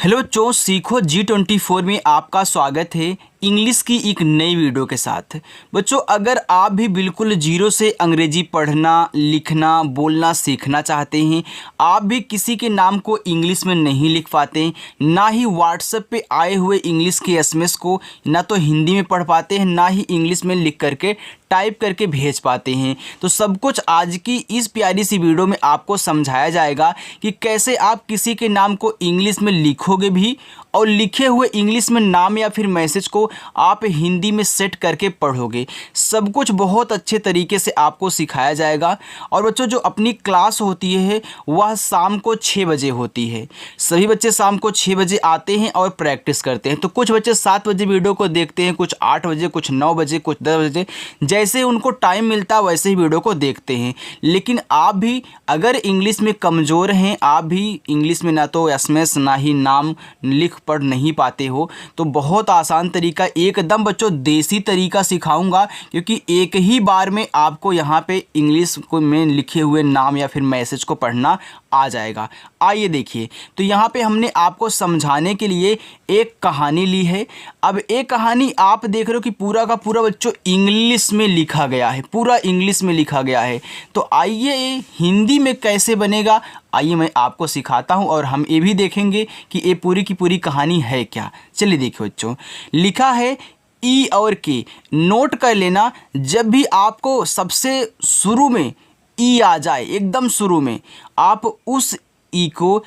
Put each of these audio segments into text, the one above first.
Hello बच्चों, सीखो G24 में आपका स्वागत है इंग्लिश की एक नई वीडियो के साथ। बच्चों, अगर आप भी बिल्कुल जीरो से अंग्रेजी पढ़ना, लिखना, बोलना सीखना चाहते हैं, आप भी किसी के नाम को इंग्लिश में नहीं लिख पाते, ना ही व्हाट्सएप पे आए हुए इंग्लिश के एसएमएस को ना तो हिंदी में पढ़ पाते हैं, ना ही इंग्लिश में लिख करके टाइप करके भेज पाते हैं, तो सब कुछ आज की इस प्यारी सी वीडियो में आपको समझाया जाएगा कि कैसे आप किसी के नाम को इंग्लिश में लिखोगे भी और लिखे हुए इंग्लिश में नाम या फिर मैसेज को आप हिंदी में सेट करके पढ़ोगे। सब कुछ बहुत अच्छे तरीके से आपको सिखाया जाएगा। और बच्चों, जो अपनी क्लास होती है वह शाम को 6 बजे होती है। सभी बच्चे शाम को 6 बजे आते हैं और प्रैक्टिस करते हैं। तो कुछ बच्चे 7 बजे वीडियो को देखते हैं, कुछ 8 बजे, कुछ 9 बजे, कुछ 10 बजे, जैसे उनको टाइम मिलता है वैसे ही वीडियो को देखते हैं। लेकिन आप भी अगर इंग्लिश में कमज़ोर हैं, आप भी इंग्लिश में ना तो एसएमएस ना ही नाम लिख पढ़ नहीं पाते हो, तो बहुत आसान तरीका, एकदम बच्चों देसी तरीका सिखाऊंगा, क्योंकि एक ही बार में आपको यहाँ पे इंग्लिश को में लिखे हुए नाम या फिर मैसेज को पढ़ना आ जाएगा। आइए देखिए, तो यहाँ पे हमने आपको समझाने के लिए एक कहानी ली है। अब एक कहानी आप देख रहे हो कि पूरा का पूरा बच्चों इंग्लिश में लिखा गया है, पूरा इंग्लिश में लिखा गया है। तो आइए हिंदी में कैसे बनेगा, आइए मैं आपको सिखाता हूँ और हम ये भी देखेंगे कि ये पूरी की पूरी कहानी है क्या। चलिए देखिए बच्चों, लिखा है ई और के। नोट कर लेना, जब भी आपको सबसे शुरू में ई आ जाए, एकदम शुरू में, आप उस ई को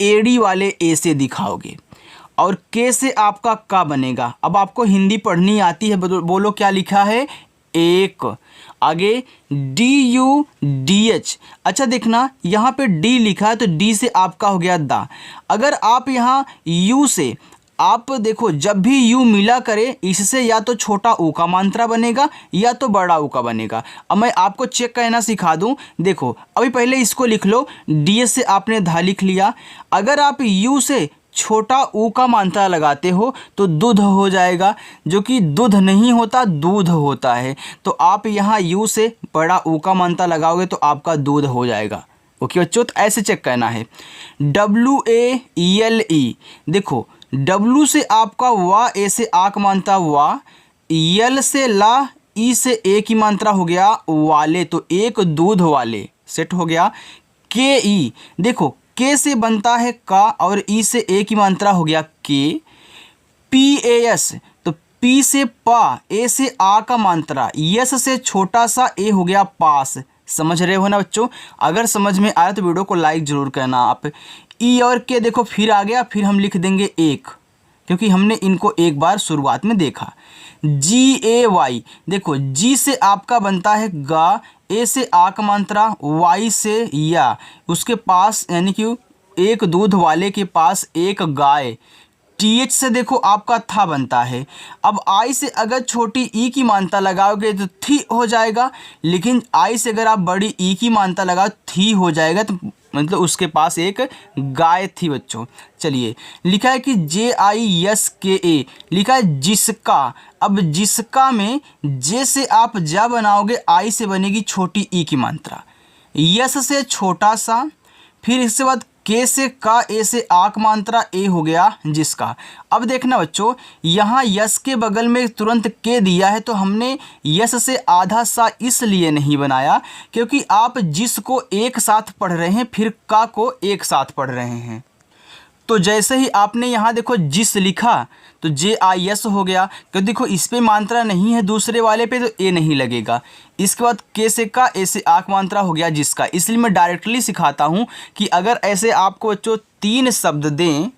एडी वाले ए से दिखाओगे और के से आपका का बनेगा। अब आपको हिंदी पढ़नी आती है, बोलो क्या लिखा है, एक। आगे डी यू डी एच। अच्छा देखना, यहाँ पे डी लिखा है तो डी से आपका हो गया दा। अगर आप यहाँ यू से, आप देखो जब भी यू मिला करे, इससे या तो छोटा ऊ का मात्रा बनेगा या तो बड़ा ऊ का बनेगा। अब मैं आपको चेक करना सिखा दूं। देखो अभी पहले इसको लिख लो, डी एस से आपने धा लिख लिया। अगर आप यू से छोटा ऊ का मात्रा लगाते हो तो दूध हो जाएगा, जो कि दूध नहीं होता, दूध होता है। तो आप यहाँ यू से बड़ा ऊ का मात्रा लगाओगे तो आपका दूध हो जाएगा। ओके बच्चों, तो ऐसे चेक करना है। WALE, देखो W से आपका वाह, ए से आक मात्रा वाह, यल से ला, ई से ए की मात्रा हो गया वाले, तो एक दूध वाले, सेट हो गया। KE, देखो के से बनता है का और ई से ए की मात्रा हो गया के। PAS, तो पी से पा, ए से आ का मात्रा, यस से छोटा सा ए हो गया पास। समझ रहे हो ना बच्चों? अगर समझ में आया तो वीडियो को लाइक जरूर करना आप। ई और के देखो फिर आ गया, फिर हम लिख देंगे एक, क्योंकि हमने इनको एक बार शुरुआत में देखा। GAY, देखो जी से आपका बनता है गा, ए से आ का मात्रा, वाई से या, उसके पास यानी कि एक दूध वाले के पास एक गाय। TH से देखो आपका था बनता है। अब आई से अगर छोटी ई की मात्रा लगाओगे तो थी हो जाएगा, लेकिन आई से अगर आप बड़ी ई की मात्रा लगाओ थी हो जाएगा, तो मतलब उसके पास एक गाय थी बच्चों। चलिए, लिखा है कि JISKA, लिखा है जिसका। अब जिसका में जे से आप जा बनाओगे, आई से बनेगी छोटी ई की मात्रा, यस से छोटा सा, फिर इसके बाद के से का, ए से आक मात्रा, ए हो गया जिसका। अब देखना बच्चों, यहाँ यस के बगल में तुरंत के दिया है, तो हमने यस से आधा सा इसलिए नहीं बनाया क्योंकि आप जिस को एक साथ पढ़ रहे हैं, फिर का को एक साथ पढ़ रहे हैं। तो जैसे ही आपने यहाँ देखो जिस लिखा तो JIS हो गया, क्योंकि देखो इस पे मात्रा नहीं है, दूसरे वाले पे तो ए नहीं लगेगा। इसके बाद के से का, ए से आक मात्रा हो गया जिसका। इसलिए मैं डायरेक्टली सिखाता हूँ कि अगर ऐसे आपको बच्चों 3 शब्द दें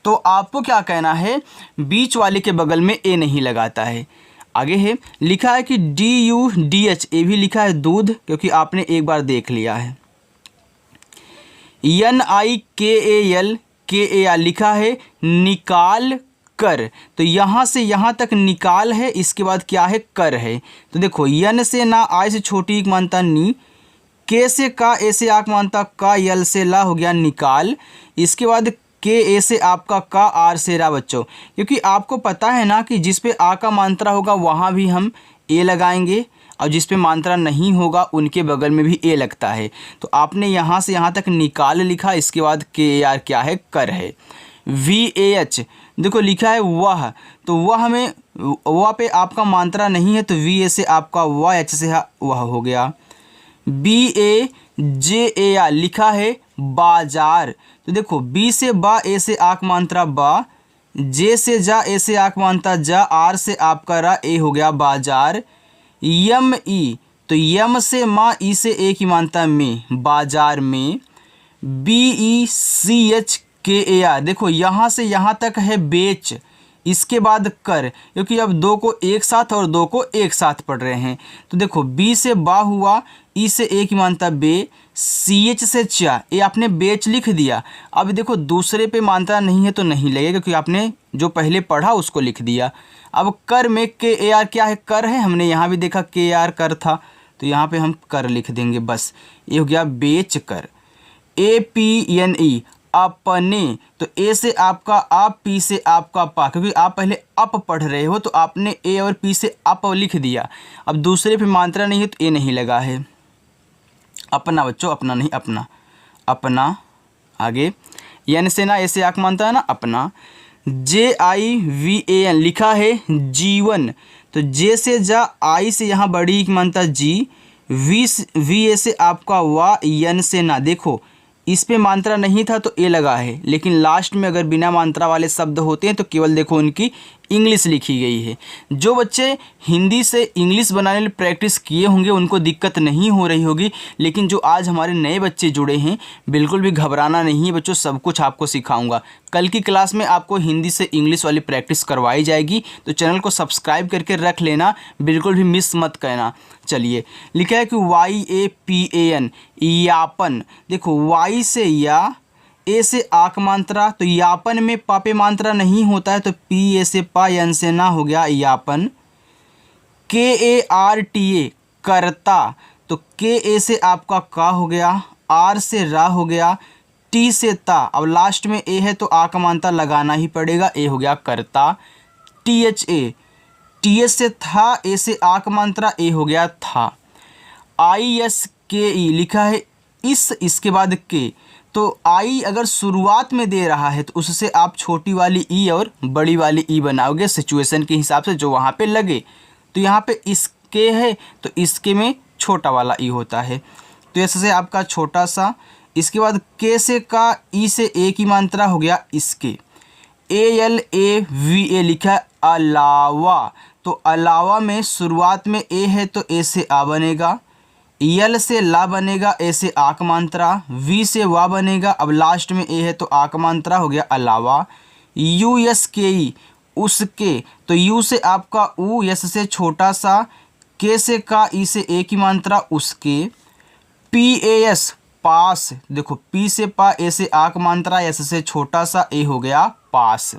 तो आपको क्या कहना है, बीच वाले के बगल में ए नहीं लगाता है। आगे है, लिखा है कि DUDH, ए भी लिखा है दूध, क्योंकि आपने एक बार देख लिया है। NIKAL, KAR लिखा है निकाल कर, तो यहाँ से यहाँ तक निकाल है, इसके बाद क्या है, कर है। तो देखो यन से ना, आई से छोटी एक मानता नी, के से का, ए से आक मानता का, यल से ला हो गया निकाल। इसके बाद के, ए से आपका का, आर से रा बच्चों, क्योंकि आपको पता है ना कि जिस पे आ का मात्रा होगा वहाँ भी हम ए लगाएंगे और जिस पे मात्रा नहीं होगा उनके बगल में भी ए लगता है। तो आपने यहाँ से यहाँ तक निकाल लिखा, इसके बाद के आर क्या है, कर है। VAH, देखो लिखा है वह, तो वह में वह पे आपका मात्रा नहीं है तो VA से आपका वह, H से वह हो गया। BAJAR लिखा है बाजार, तो देखो B से बा, A से आक मात्रा बा, J से जा, A से आक मात्रा जा, R से आपका रा, A हो गया बाजार। ME, तो यम से माँ, ई से ए की मात्रा में, बाजार में। BECHKAR, देखो यहाँ से यहाँ तक है बेच, इसके बाद कर, क्योंकि अब दो को एक साथ और दो को एक साथ पढ़ रहे हैं। तो देखो बी से बा हुआ, ई से ए की मात्रा बे, CH से चा, ये आपने बेच लिख दिया। अब देखो दूसरे पे मात्रा नहीं है तो नहीं लगेगा, क्योंकि आपने जो पहले पढ़ा उसको लिख दिया। अब कर में KAR क्या है, कर है, हमने यहाँ भी देखा KAR कर था, तो यहाँ पे हम कर लिख देंगे बस। ये हो गया बेच कर। APNE अपने, तो ए से आपका आप, पी से आपका पा, क्योंकि आप पहले अप पढ़ रहे हो तो आपने ए और पी से अप लिख दिया। अब दूसरे पे मात्रा नहीं है तो ए नहीं लगा है। अपना बच्चों, अपना नहीं अपना, अपना। आगे एन से ना, ए से आक मानता है ना, अपना। JIVAN लिखा है जीवन, तो जे से जा, आई से यहाँ बड़ी की मानता जी, VA से आपका वा, यन से ना, देखो इस पे मात्रा नहीं था तो ए लगा है, लेकिन लास्ट में अगर बिना मात्रा वाले शब्द होते हैं तो केवल देखो उनकी इंग्लिश लिखी गई है। जो बच्चे हिंदी से इंग्लिश बनाने में प्रैक्टिस किए होंगे उनको दिक्कत नहीं हो रही होगी, लेकिन जो आज हमारे नए बच्चे जुड़े हैं, बिल्कुल भी घबराना नहीं है बच्चों, सब कुछ आपको सिखाऊंगा। कल की क्लास में आपको हिंदी से इंग्लिश वाली प्रैक्टिस करवाई जाएगी, तो चैनल को सब्सक्राइब करके रख लेना, बिल्कुल भी मिस मत करना। चलिए, लिखा है कि YAPAN यापन, देखो वाई से या, ए से आक मात्रा, तो यापन में पा पे मात्रा नहीं होता है तो PA से पा, यन से ना, हो गया यापन। KARTA करता, तो KA से आपका का हो गया, R से रा हो गया, T से ता, अब लास्ट में ए है तो आ का मात्रा लगाना ही पड़ेगा, ए हो गया करता। THA, TH से था, ए से आ का मात्रा, ए हो गया था। ISKE लिखा है इसके बाद के, तो आई अगर शुरुआत में दे रहा है तो उससे आप छोटी वाली ई और बड़ी वाली ई बनाओगे सिचुएशन के हिसाब से जो वहाँ पे लगे। तो यहाँ पे इसके है तो इसके में छोटा वाला ई होता है, तो ऐसे से आपका छोटा सा। इसके बाद के से का, ई से ए की मात्रा, हो गया इसके। ALAVA लिखा है अलावा, तो अलावा में शुरुआत में ए है तो ए से आ बनेगा, यल से ला बनेगा, ए से आक मात्रा, वी से वा बनेगा, अब लास्ट में ए है तो आक मात्रा, हो गया अलावा। USKE उसके, तो यू से आपका ऊ, यस से छोटा सा, के से का, ई से ए की मात्रा, उसके। PAS पास, देखो पी से पा, ए से आक मात्रा, यस से छोटा सा, ए हो गया पास।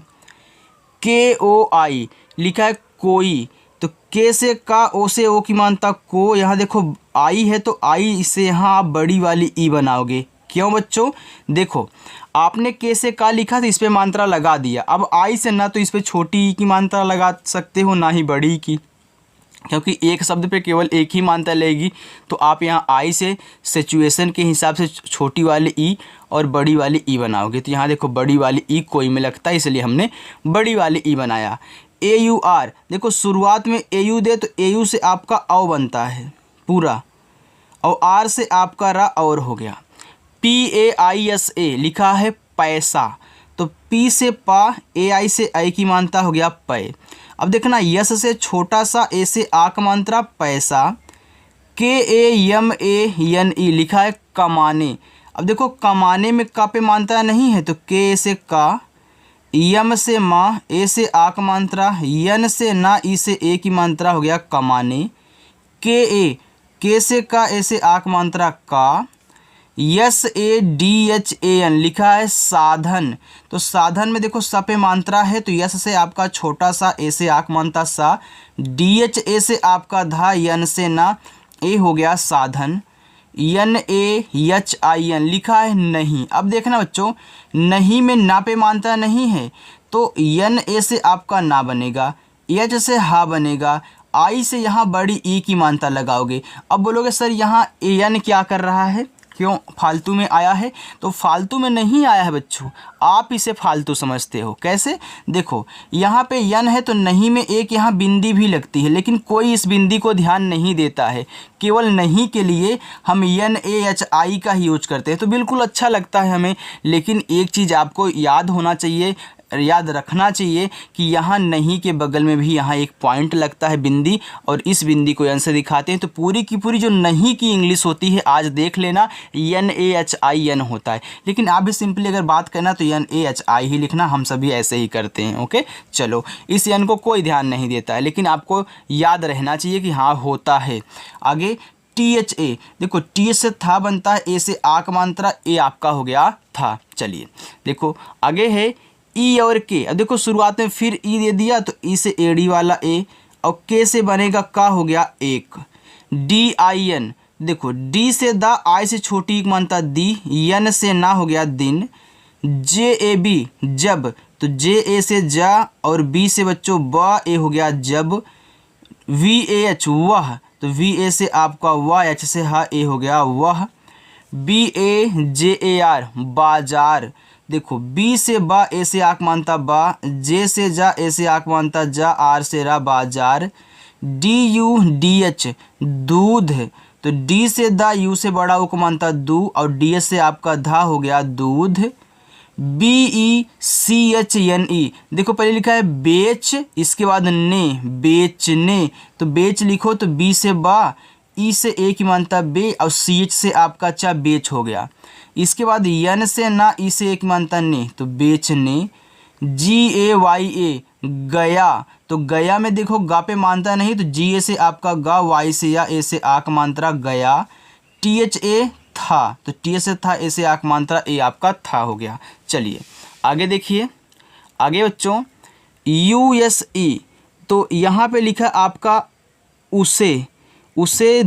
KOI लिखा है कोई, तो के से का, ओ से ओ की मात्रा को, यहाँ देखो आई है तो आई से यहाँ आप बड़ी वाली ई बनाओगे। क्यों बच्चों, देखो आपने के से का लिखा तो इस पर मात्रा लगा दिया, अब आई से ना तो इस पर छोटी ई की मात्रा लगा सकते हो, ना ही बड़ी की, क्योंकि एक शब्द पे केवल एक ही मात्रा लगेगी। तो आप यहाँ आई से सिचुएशन के हिसाब से छोटी वाली ई और बड़ी वाली ई बनाओगे। तो यहाँ देखो बड़ी वाली ई कोई में लगता है, इसलिए हमने बड़ी वाली ई बनाया। AUR, देखो शुरुआत में AU दे तो AU से आपका औ बनता है पूरा, और R से आपका रा और हो गया। PAISA लिखा है पैसा, तो P से पा, AI से आई की मात्रा, हो गया पै। अब देखना यस से छोटा सा, ए से आ का मात्रा, पैसा। KAMANE लिखा है कमाने, अब देखो कमाने में का पे मात्रा नहीं है तो के से का, यम से माँ, ए से आ का मात्रा, यन से ना, ई से ए की मात्रा, हो गया कमाने। के से का, ए से आ का मात्रा का। SADHAN लिखा है साधन, तो साधन में देखो स पे मात्रा है तो यस से आपका छोटा सा, ए से आक मात्रा सा, DHA से आपका धा, यन से ना, ए हो गया साधन। NAHIN लिखा है नहीं, अब देखना बच्चों नहीं में ना पे मात्रा नहीं है तो NA से आपका ना बनेगा, एच से हा बनेगा, आई से यहाँ बड़ी ई की मात्रा लगाओगे। अब बोलोगे सर यहाँ एन क्या कर रहा है, क्यों फालतू में आया है? तो फालतू में नहीं आया है बच्चों, आप इसे फालतू समझते हो। कैसे? देखो यहाँ पे यन है तो नहीं में एक यहाँ बिंदी भी लगती है, लेकिन कोई इस बिंदी को ध्यान नहीं देता है। केवल नहीं के लिए हम NAHI का ही यूज करते हैं, तो बिल्कुल अच्छा लगता है हमें। लेकिन एक चीज़ आपको याद होना चाहिए, याद रखना चाहिए कि यहाँ नहीं के बगल में भी यहाँ एक पॉइंट लगता है बिंदी, और इस बिंदी को यन से दिखाते हैं। तो पूरी की पूरी जो नहीं की इंग्लिश होती है, आज देख लेना NAHI होता है। लेकिन आप भी सिंपली अगर बात करना तो NAHI ही लिखना, हम सभी ऐसे ही करते हैं। ओके, चलो इस यन को कोई ध्यान नहीं देता है, लेकिन आपको याद रहना चाहिए कि हाँ होता है। आगे THA, देखो टी से था बनता है, ए से आ का मात्रा, ए आपका हो गया था। चलिए देखो आगे है ई और के। अब देखो शुरुआत में फिर ई दे दिया तो ई से एडी वाला ए, और के से बनेगा का हो गया एक। DIN, देखो डी से दा, आई से छोटी एक मानता दी, यन से ना हो गया दिन। JAB जब, तो JA से जा और B से बच्चों ब, ए हो गया जब। VAH वह, तो VA से आपका वाह, H से हा, ए हो गया वह। BAJAR बाजार, देखो B से बा, ए से आक मानता बा, जे से जा, ए से आक मानता जा, आर से रा बाजार। DUDH दूध, तो D से दा, यू से बड़ा उक मानता दू, और DS से आपका धा हो गया दूध। BECHNE, देखो पहले लिखा है बेच, इसके बाद ने, बेचने, तो बेच लिखो तो B से बा, ई से ए की मानता बे, और CH से आपका चा बेच हो गया। इसके बाद यन से ना, ई से एक मानता ने, तो बेचने। GAYA गया, तो गया में देखो गा पे मानता नहीं, तो GA से आपका गा, वाई से या, ए से आक मात्रा गया। THA था, तो टी से था, ए से आक मात्रा, ए आपका था हो गया। चलिए आगे देखिए, आगे बच्चों USE, तो यहाँ पे लिखा आपका उसे, उसे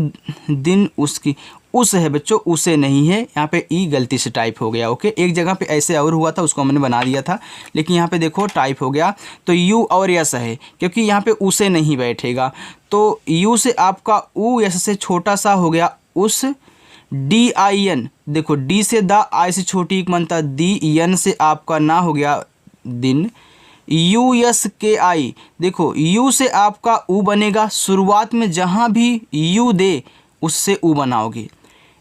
दिन उसकी, उस है बच्चों, उसे नहीं है, यहाँ पे ई गलती से टाइप हो गया। ओके, एक जगह पे ऐसे और हुआ था, उसको मैंने बना दिया था, लेकिन यहाँ पे देखो टाइप हो गया। तो यू और यस है, क्योंकि यहाँ पे उसे नहीं बैठेगा, तो यू से आपका ऊ, यस से छोटा सा हो गया उस। DIN, देखो डी से दा, आई से छोटी एक मनता दी, यन से आपका ना हो गया दिन। USKI, देखो यू से आपका ऊ बनेगा, शुरुआत में जहाँ भी यू दे उससे ऊ बनाओगे।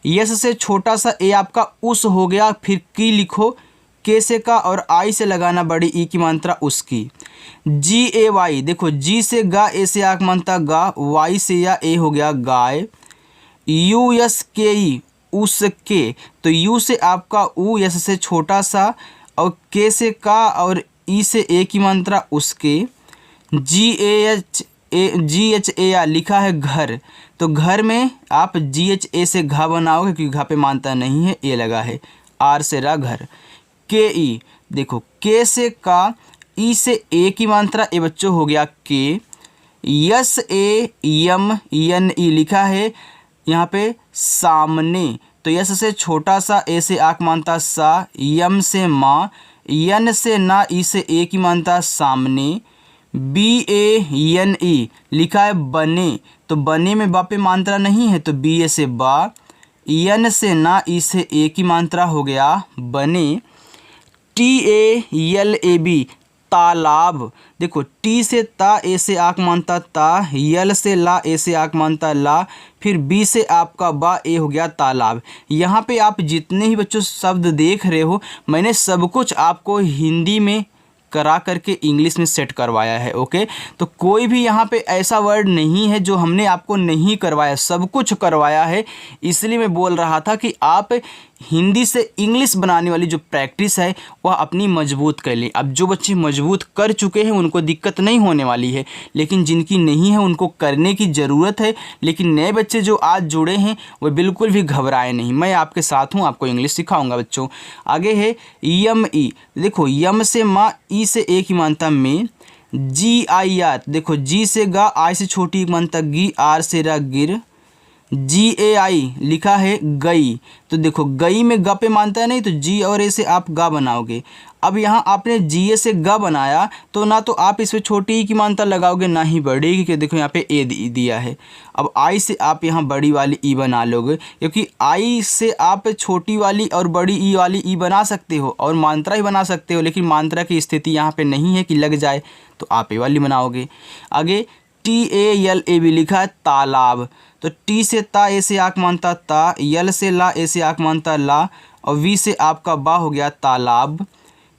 यस से छोटा सा ए आपका उस हो गया, फिर की लिखो, के से का और आई से लगाना बड़ी ई की मात्रा उसकी। GAY, देखो जी से गा, ए से आक मानता गा, वाई से या, ए हो गया गाय। USKE उसके, तो यू से आपका ऊ, यस से छोटा सा, और के से का और ई से ए की मात्रा उसके। GHA लिखा है घर, तो घर में आप GHA से घा बनाओगे, क्योंकि घा पे मानता नहीं है, ए लगा है, आर से रा घर। KE, देखो के से का, ई से ए की मात्रा, ए बच्चों हो गया के। SAMNE लिखा है यहाँ पे सामने, तो यस से छोटा सा, ए से आक मानता सा, यम से माँ, यन से ना, ई से ए की मानता सामने। BANE लिखा है बने, तो बने में बा पे मात्रा नहीं है, तो BA से बा, यन से ना, ई से ए की मात्रा हो गया बने। TALAB तालाब, देखो टी से ता, ए से आक मानता ता, यल से ला, ए से आक मानता ला, फिर बी से आपका बा, ए हो गया तालाब। यहाँ पे आप जितने ही बच्चों शब्द देख रहे हो, मैंने सब कुछ आपको हिंदी में करा करके इंग्लिश में सेट करवाया है। ओके, तो कोई भी यहाँ पे ऐसा वर्ड नहीं है जो हमने आपको नहीं करवाया, सब कुछ करवाया है। इसलिए मैं बोल रहा था कि आप हिंदी से इंग्लिश बनाने वाली जो प्रैक्टिस है वह अपनी मजबूत कर लें। अब जो बच्चे मजबूत कर चुके हैं उनको दिक्कत नहीं होने वाली है, लेकिन जिनकी नहीं है उनको करने की ज़रूरत है। लेकिन नए बच्चे जो आज जुड़े हैं वो बिल्कुल भी घबराए नहीं, मैं आपके साथ हूँ, आपको इंग्लिश सिखाऊंगा बच्चों। आगे है YME, देखो यम से माँ, ई से ए की मानता में। GIR, देखो जी से गा, आई से छोटी मानता गी, आर से रा गिर। GAI लिखा है गई, तो देखो गई में गा पे मानता है नहीं, तो जी और ए से आप गा बनाओगे। अब यहाँ आपने जीए से ग बनाया तो ना तो आप इसमें छोटी ई की मात्रा लगाओगे ना ही बड़ी, क्योंकि देखो यहाँ पे ए दिया है। अब आई से आप यहाँ बड़ी वाली ई बना लोगे, क्योंकि आई से आप छोटी वाली और बड़ी ई वाली ई बना सकते हो और मात्रा ही बना सकते हो, लेकिन मात्रा की स्थिति यहाँ पे नहीं है कि लग जाए, तो आप ए वाली बनाओगे। आगे TALAB लिखा है तालाब, तो टी से ता, ए से आक मानता ता, यल से ला, ए से आक मानता ला, और वी से आपका बा हो गया तालाब।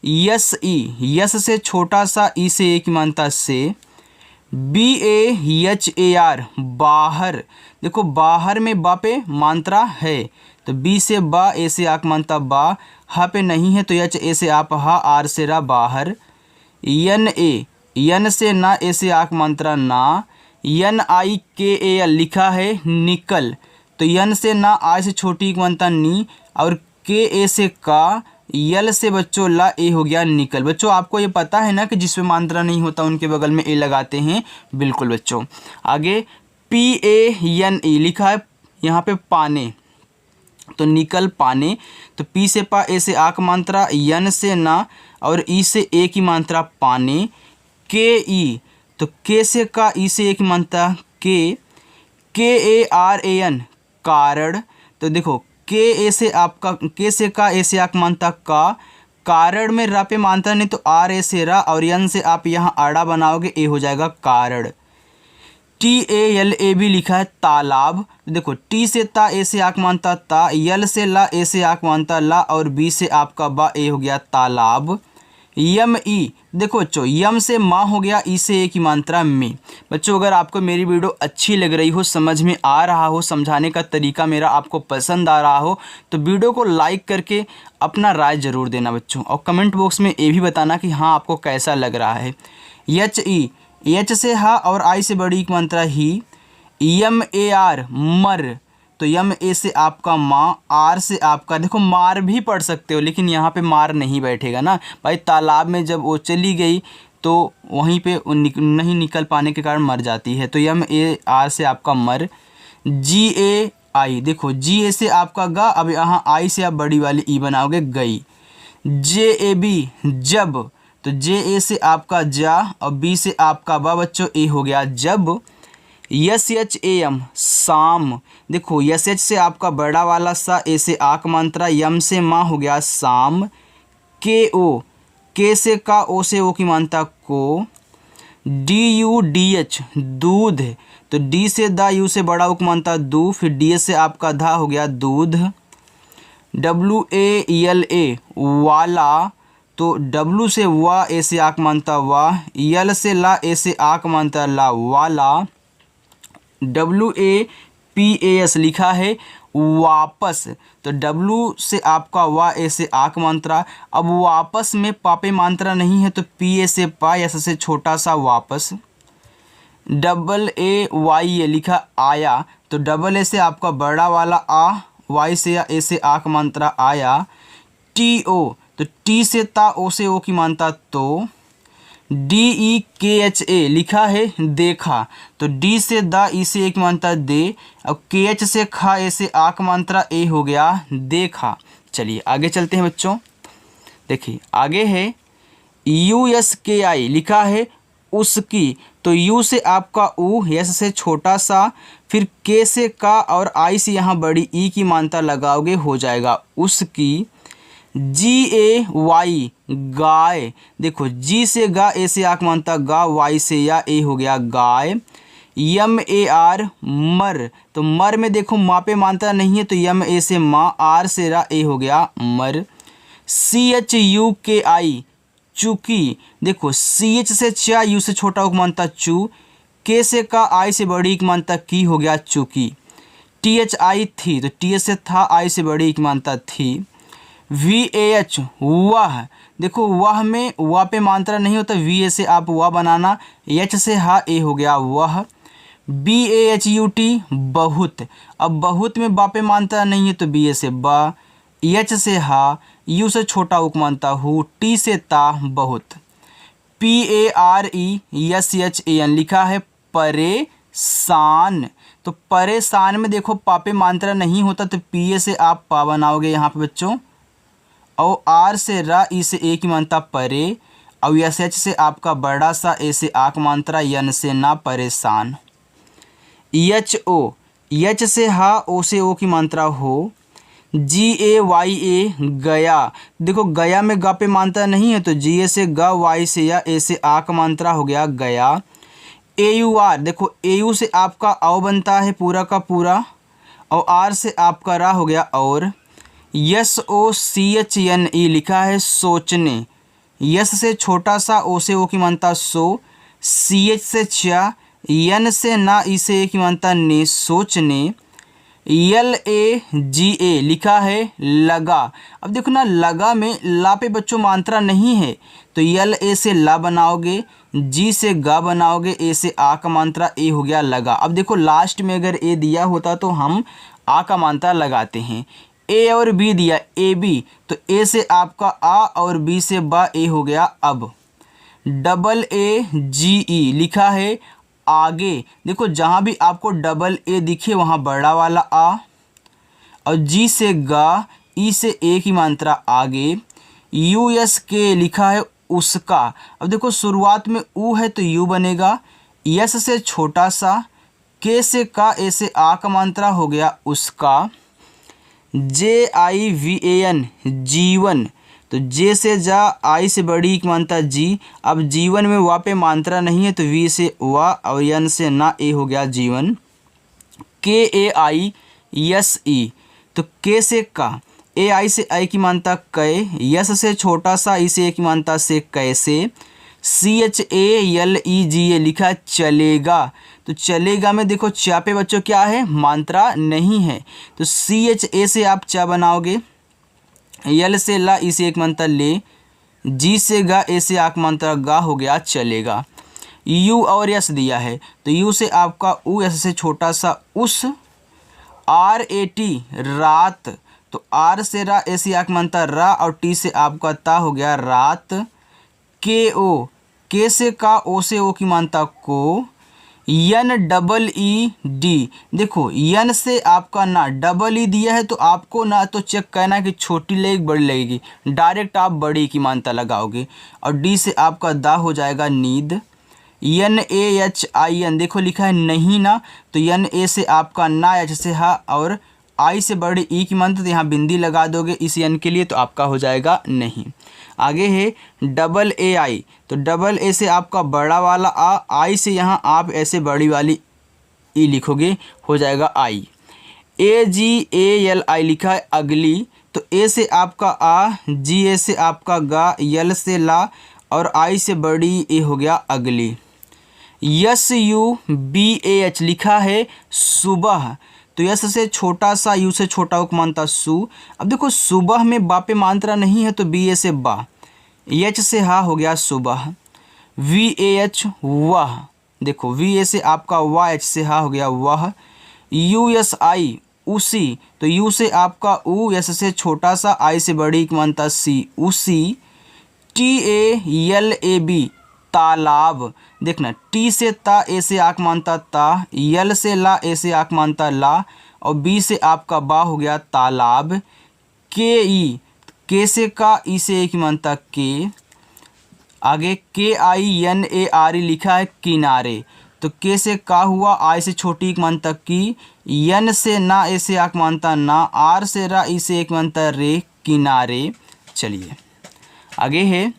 यस ई, यस से छोटा सा, ई से एक मानता से। BAHAR बाहर, देखो बाहर में बा पे मात्रा है, तो बी से बा, ए से आक मानता बा, हा पे नहीं है तो एच, ए से आप हा, आर से रा बाहर। NA, यन से ना, ए से आक मात्रा ना। NIKAL लिखा है निकल, तो यन से ना, आई से छोटी की मात्रा नी, और KA से का, यल से बच्चों ला, ए हो गया निकल। बच्चों आपको ये पता है ना कि जिसमें मात्रा नहीं होता उनके बगल में ए लगाते हैं, बिल्कुल बच्चों। आगे PANE लिखा है यहाँ पे पाने, तो निकल पाने, तो पी से पा, ए से आक मात्रा, यन से ना, और ई से ए की मात्रा पाने। KE, तो के से का, ई से एक मात्रा के। KARAN कारण, तो देखो के ए से आपका, के से का, ए से आक मानता का, कारण में रा पे मानता नहीं तो आर ए से रा, और यन से आप यहाँ आड़ा बनाओगे, ए हो जाएगा कारण। TALAB लिखा है तालाब, देखो टी से ता, ए से आक मानता ता, यल से ला, ए से आक मानता ला, और बी से आपका बा, ए हो गया तालाब। YME, देखो बच्चों यम से माँ हो गया, ई से ए की मात्रा में। बच्चों अगर आपको मेरी वीडियो अच्छी लग रही हो, समझ में आ रहा हो, समझाने का तरीका मेरा आपको पसंद आ रहा हो, तो वीडियो को लाइक करके अपना राय ज़रूर देना बच्चों, और कमेंट बॉक्स में ये भी बताना कि हाँ आपको कैसा लग रहा है। HE, एच से हा और आई से बड़ी की मात्रा ही। MAR मर, तो यम ए से आपका माँ, आर से आपका, देखो मार भी पढ़ सकते हो लेकिन यहाँ पे मार नहीं बैठेगा ना भाई, तालाब में जब वो चली गई तो वहीं पे नहीं निकल पाने के कारण मर जाती है, तो MAR से आपका मर। GAI, देखो GA से आपका गा, अब यहाँ आई से आप बड़ी वाली ई बनाओगे गई। JAB जब, तो JA से आपका जा, और B से आपका बा बच्चों, ए हो गया जब। SHAM शाम, देखो SH से आपका बड़ा वाला सा, ए से आक मात्रा, यम से माँ हो गया शाम। KO, के से का, ओ से ओ की मात्रा को। DUDH दूध, तो डी से दा, यू से बड़ा उक मात्रा दू, फिर DS से आपका धा हो गया दूध। WALA वाला, तो W से वा, ए से आक मानता वा, यल से ला, ए से आक मानता ला, वाला। WAPAS लिखा है वापस, तो W से आपका वा, ए से आक मात्रा, अब वापस में पापे मात्रा नहीं है तो PA से पा, एस से छोटा सा वापस। AAYA लिखा आया, तो AA से आपका बड़ा वाला आ, वाई से या ए से आक मात्रा आया। TO, तो टी से ता, ओ से ओ की मात्रा तो। DEKHA लिखा है देखा, तो डी से दा, ई से एक मात्रा दे, अब KH से खा, ए से आक मात्रा, ए हो गया देखा। चलिए आगे चलते हैं बच्चों, देखिए आगे है USKI लिखा है उसकी, तो यू से आपका ऊ, यस से छोटा सा, फिर के से का, और आई से यहाँ बड़ी ई की मात्रा लगाओगे, हो जाएगा उसकी। GAY गाय, देखो जी से गा, ए से आक मानता गा, वाई से या, ए हो गया गाय। MAR मर, तो मर में देखो माँ पे मानता नहीं है तो MA से माँ, आर से रा, ए हो गया मर। CHUKI चूकी, देखो CH से चा, यू से छोटा उक मानता चू, के से का, आई से बड़ी एक मानता की, हो गया चूकी। THI थी, तो TH से था, आई से बड़ी एक मानता थी। VAH वाह, देखो वाह में वाह पे मात्रा नहीं होता, VA से आप वाह बनाना, H से हा, ए हो गया वह। BAHUT बहुत, अब बहुत में बा पे मात्रा नहीं है तो BA से बा, H से हा, यू से छोटा उक मानता हूँ, टी से ता बहुत। PARESHAN लिखा है परेशान, तो परेशान में देखो पापे मात्रा नहीं होता तो PA से आप पा बनाओगे यहाँ पे बच्चों, और आर से रा, ई से ए की मात्रा परे, और यस एच से आपका बड़ा सा, ए से आक मात्रा, यन से ना परेशान। एच ओ, एच से हा, ओ से ओ की मात्रा हो। जी ए वाई ए गया, देखो गया में गा पे मात्रा नहीं है तो जी ए से ग, वाई से या, ए से आ का मात्रा हो गया गया। ए यू आर, देखो ए यू से आपका औ बनता है पूरा का पूरा, और आर से आपका रा हो गया और। यस ओ सी एच एन ई लिखा है सोचने, यस से छोटा सा, ओ से ओ की मात्रा सो, सी एच से चा, यन से ना, ई से ए की मात्रा ने, सोचने। यल ए जी ए लिखा है लगा, अब देखो ना लगा में ला पे बच्चों मात्रा नहीं है तो यल ए से ला बनाओगे, जी से गा बनाओगे, ए से आ का मात्रा, ए हो गया लगा। अब देखो लास्ट में अगर ए दिया होता तो हम आ का मात्रा लगाते हैं। ए और बी दिया, ए बी, तो ए से आपका आ और बी से बा, ए हो गया अब। डबल ए जी ई लिखा है आगे, देखो जहाँ भी आपको डबल ए दिखे वहाँ बड़ा वाला आ, और जी से गा, ई से ए की मात्रा आगे। यू एस के लिखा है उसका, अब देखो शुरुआत में ऊ है तो यू बनेगा, यस से छोटा सा, के से का, ए से आ का मात्रा हो गया उसका। जे आई वी ए एन जीवन, तो जे से जा, आई से बड़ी की मात्रा जी, अब जीवन में वा पे मात्रा नहीं है तो वी से वा और यन से ना, ए हो गया जीवन। के ए आई यस ई, तो के से का, ए आई से आई की मात्रा कै, यस से छोटा सा, ई से ए की मात्रा से कैसे। C H A L E जी ए लिखा चलेगा, तो चलेगा में देखो चा पे बच्चों क्या है मात्रा नहीं है तो सी एच ए से आप चा बनाओगे, यल से ला, ई से एक मात्रा ले, जी से गा, ए से आक मात्रा गा, हो गया चलेगा। यू और यस दिया है तो यू से आपका ऊ, यस से छोटा सा उस। आर ए टी रात, तो आर से रा, ए से आक मात्रा रा, और टी से आपका ता, हो गया रात। के ओ, के से का, ओ से ओ की मात्रा को। यन डबल ई डी, देखो यन से आपका ना, डबल ई दिया है तो आपको ना तो चेक करना कि छोटी लगेगी बड़ी लगेगी, डायरेक्ट आप बड़ी की मात्रा लगाओगे। और डी से आपका दा हो जाएगा नींद। यन ए एच आई एन, देखो लिखा है नहीं ना, तो यन ए से आपका ना, एच से हा, और आई से बड़ी ई की मात्रा, तो यहाँ बिंदी लगा दोगे इस यन के लिए तो आपका हो जाएगा नहीं। आगे है डबल ए आई, तो डबल ए से आपका बड़ा वाला आ, आई से यहाँ आप ऐसे बड़ी वाली ई लिखोगे, हो जाएगा आई। ए जी ए एल आई लिखा है अगली, तो ए से आपका आ, जी ए से आपका गा, यल से ला, और आई से बड़ी ए हो गया अगली। S U B A H लिखा है सुबह, तो यस से छोटा सा, यू से छोटा को मानता सु। अब देखो सुबह में बा पे मात्रा नहीं है तो बी ए से बा, एच से हा, हो गया सुबह। वी ए एच वह, देखो वी ए से आपका वाह, एच से हा, हो गया वह। यू एस आई उसी, तो यू से आपका ऊ, एस से छोटा सा, आई से बड़ी की मानता सी, उसी। T A L A B तालाब, देखना टी से ता, ए से आक मानता ता, यल से ला, ए से आक मानता ला, और बी से आपका बा, हो गया तालाब। के ई, के से का, ई से एक मानता के। आगे के I N A R E लिखा है किनारे, तो के से का हुआ, आई से छोटी एक मानता की, यन से ना, ए से आक मानता ना, आर से रा, ई से एक मानता रे, किनारे। चलिए आगे है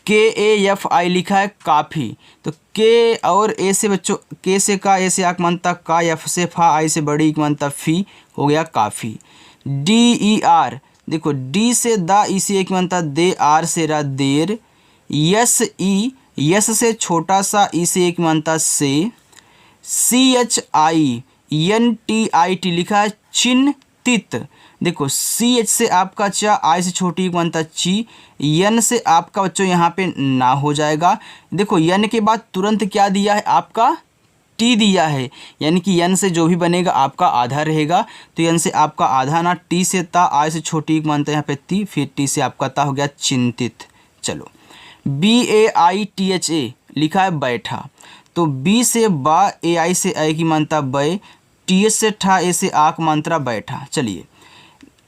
के ए एफ आई लिखा है काफ़ी, तो के और ए से बच्चों, के से का, ए से आक मानता का, एफ से फा, आई से बड़ी एक मानता फी, हो गया काफ़ी। डी ई आर, देखो डी से दा, ई से एक मानता दे, आर से रा देर। यस ई, यस से छोटा सा, ई से एक मानता से। C H I N T I T लिखा है चिन्तित, देखो सी एच से आपका चा, आई से छोटी एक मानता ची, यन से आपका बच्चों यहाँ पे ना हो जाएगा। देखो यन के बाद तुरंत क्या दिया है आपका, टी दिया है, यानी कि यन से जो भी बनेगा आपका आधा रहेगा, तो यन से आपका आधा ना, टी से ता, आई से छोटी एक मानता यहाँ पे ती, फिर टी से आपका ता, हो गया चिंतित। चलो B A I T H A लिखा है बैठा, तो बी से बा, ए आई से आई की मानता बै, टी एच से ठा, ए से आक मात्रा बैठा। चलिए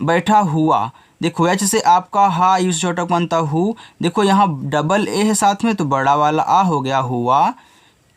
बैठा हुआ, देखो एच से आपका हा यू से छोटा कौन था हु, देखो यहाँ डबल ए है साथ में तो बड़ा वाला आ हो गया हुआ।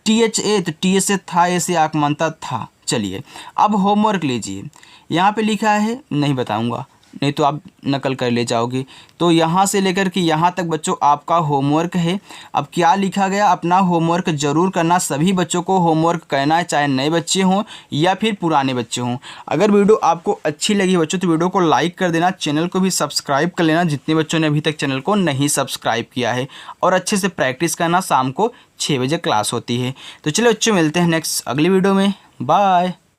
टी एच ए तो टी से था, ए से आक मानता था। चलिए अब होमवर्क लीजिए, यहाँ पे लिखा है, नहीं बताऊँगा नहीं तो आप नकल कर ले जाओगे। तो यहाँ से लेकर के यहाँ तक बच्चों आपका होमवर्क है। अब क्या लिखा गया, अपना होमवर्क ज़रूर करना। सभी बच्चों को होमवर्क करना है, चाहे नए बच्चे हों या फिर पुराने बच्चे हों। अगर वीडियो आपको अच्छी लगी बच्चों तो वीडियो को लाइक कर देना, चैनल को भी सब्सक्राइब कर लेना जितने बच्चों ने अभी तक चैनल को नहीं सब्सक्राइब किया है। और अच्छे से प्रैक्टिस करना, शाम को 6 बजे क्लास होती है। तो चलो बच्चों मिलते हैं नेक्स्ट अगली वीडियो में, बाय।